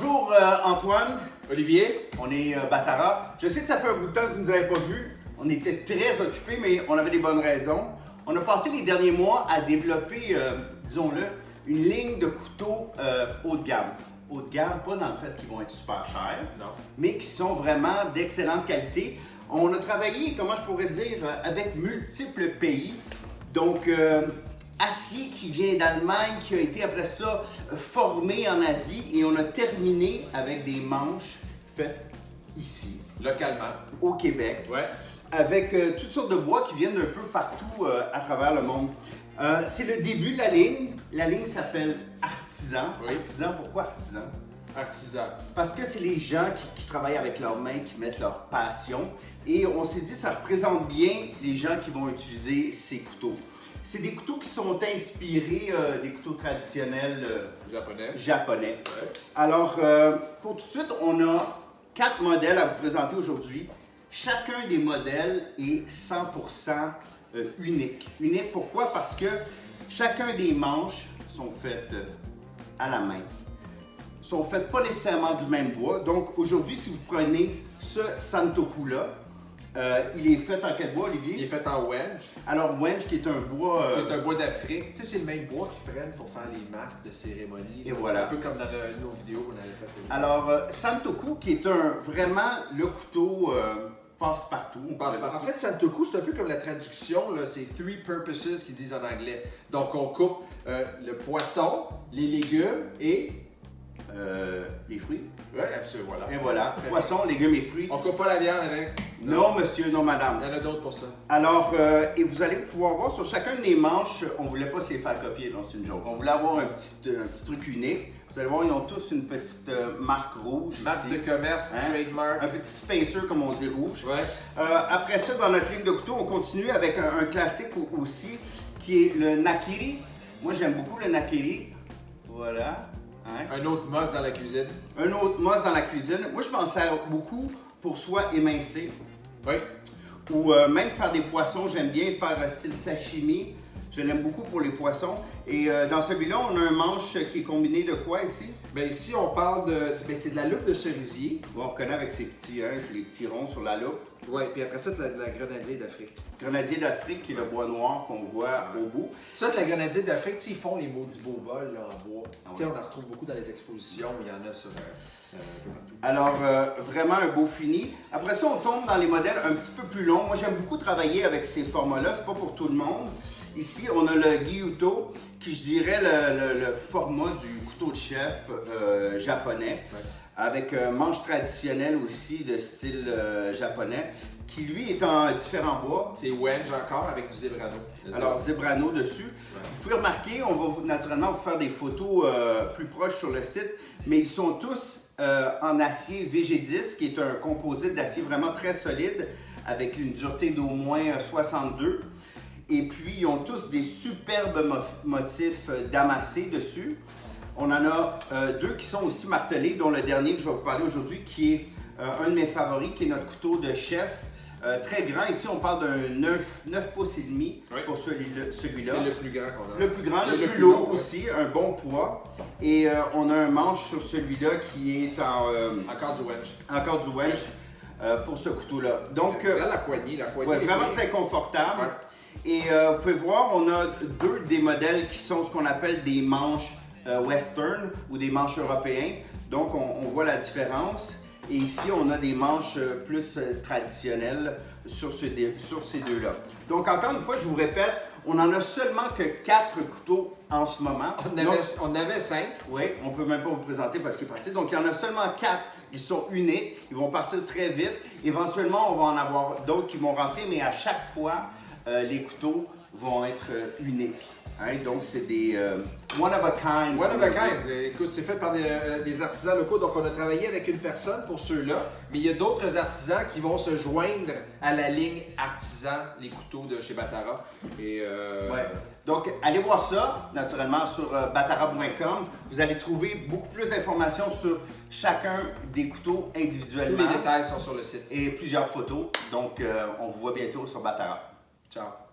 Bonjour Antoine. Olivier. On est Batara. Je sais que ça fait un bout de temps que vous ne nous avez pas vus. On était très occupés, mais on avait des bonnes raisons. On a passé les derniers mois à développer, disons-le, une ligne de couteaux haut de gamme. Haut de gamme, pas dans le fait qu'ils vont être super chers, Non. mais qui sont vraiment d'excellente qualité. On a travaillé, comment je pourrais dire, avec multiples pays. Donc, acier qui vient d'Allemagne, qui a été après ça formé en Asie, et on a terminé avec des manches faites ici, Localement. au Québec, Ouais. avec toutes sortes de bois qui viennent d'un peu partout à travers le monde. C'est le début de la ligne. La ligne s'appelle Artisan. Oui. Artisan, pourquoi Artisan? Artisan. Parce que c'est les gens qui travaillent avec leurs mains, qui mettent leur passion. Et on s'est dit, ça représente bien les gens qui vont utiliser ces couteaux. C'est des couteaux qui sont inspirés des couteaux traditionnels japonais. Ouais. Alors, pour tout de suite, on a 4 modèles à vous présenter aujourd'hui. Chacun des modèles est 100% unique. Unique pourquoi? Parce que chacun des manches sont faites à la main. Sont faites pas nécessairement du même bois. Donc aujourd'hui, si vous prenez ce Santoku-là, il est fait en quel bois, Olivier? Il est fait en wedge. Alors, wedge, qui est un bois... C'est un bois d'Afrique. Tu sais, c'est le même bois qu'ils prennent pour faire les masques de cérémonie. Et voilà. Un peu comme dans nos vidéos qu'on avait faites. Alors, Santoku, qui est vraiment le couteau passe-partout. En fait, Santoku, c'est un peu comme la traduction, là, c'est three purposes qu'ils disent en anglais. Donc, on coupe le poisson, les légumes et... les fruits. Oui, absolument, voilà. Et voilà, poisson, légumes et fruits. On coupe pas la viande avec? Non, monsieur, non, madame. Il y en a d'autres pour ça. Alors, et vous allez pouvoir voir sur chacun des manches, on voulait pas se les faire copier, non, c'est une joke. On voulait avoir un petit truc unique. Vous allez voir, ils ont tous une petite marque rouge Marque ici. de commerce, Hein? trademark. Un petit spacer, comme on dit, rouge. Ouais. Après ça, dans notre ligne de couteaux, on continue avec un classique aussi, qui est le Nakiri. Moi, j'aime beaucoup le Nakiri. Voilà. Hein? Un autre must dans la cuisine. Un autre must dans la cuisine. Moi, je m'en sers beaucoup pour soit émincer Oui. ou même faire des poissons. J'aime bien faire style sashimi. Je l'aime beaucoup pour les poissons. Et dans celui-là, on a un manche qui est combiné de quoi ici? Bien, ici, on parle de... c'est de la loupe de cerisier. Bon, on reconnaît avec ces petits, hein, les petits ronds sur la loupe. Oui, puis après ça, de la grenadier d'Afrique. Grenadier d'Afrique, qui est le bois noir qu'on voit au bout. Ça, de la grenadier d'Afrique, ils font les maudits beaux bols là, en bois. Ah Tu sais, ouais. on en retrouve beaucoup dans les expositions, il y en a sur un peu partout. Alors, vraiment un beau fini. Après ça, on tombe dans les modèles un petit peu plus longs. Moi, j'aime beaucoup travailler avec ces formats-là. C'est pas pour tout le monde. Ici, on a le Gyuto, qui, je dirais, le format du couteau de chef japonais. Ouais. Avec un manche traditionnel aussi de style japonais, qui lui est en différents bois. C'est wedge encore avec du zebrano. Alors, Zebrano dessus. Ouais. Vous pouvez remarquer, on va naturellement vous faire des photos plus proches sur le site, mais ils sont tous en acier VG10, qui est un composite d'acier vraiment très solide, avec une dureté d'au moins 62. Et puis, ils ont tous des superbes motifs damassés dessus. On en a deux qui sont aussi martelés, dont le dernier que je vais vous parler aujourd'hui, qui est un de mes favoris, qui est notre couteau de chef. Très grand. Ici, on parle d'un 9 pouces et demi Oui. pour celui-là. C'est le plus grand qu'on a. C'est le plus grand, Et le plus lourd long, aussi, un bon poids. Et on a un manche sur celui-là qui est Encore du wedge. encore du wedge pour ce couteau-là. Donc, Regarde la poignée. ouais, est vraiment poignée. très confortable. Ouais. Et vous pouvez voir, on a deux des modèles qui sont ce qu'on appelle des manches western ou des manches européens. Donc, on voit la différence. Et ici, on a des manches plus traditionnelles sur ces deux-là. Donc, encore une fois, je vous répète, on n'en a seulement que 4 couteaux en ce moment. On avait 5. Oui, on peut même pas vous présenter parce qu'il est parti. Donc, il y en a seulement 4. Ils sont uniques. Ils vont partir très vite. Éventuellement, on va en avoir d'autres qui vont rentrer, mais à chaque fois, les couteaux vont être uniques. Hein? Donc, c'est des one of a kind. One of a kind. Écoute, c'est fait par des artisans locaux. Donc, on a travaillé avec une personne pour ceux-là. Mais il y a d'autres artisans qui vont se joindre à la ligne artisan, les couteaux de chez Batara. Et Ouais. Donc, allez voir ça, naturellement, sur batara.com. Vous allez trouver beaucoup plus d'informations sur chacun des couteaux tous individuellement. les détails sont sur le site. Et plusieurs photos. Donc, on vous voit bientôt sur Batara. Ciao.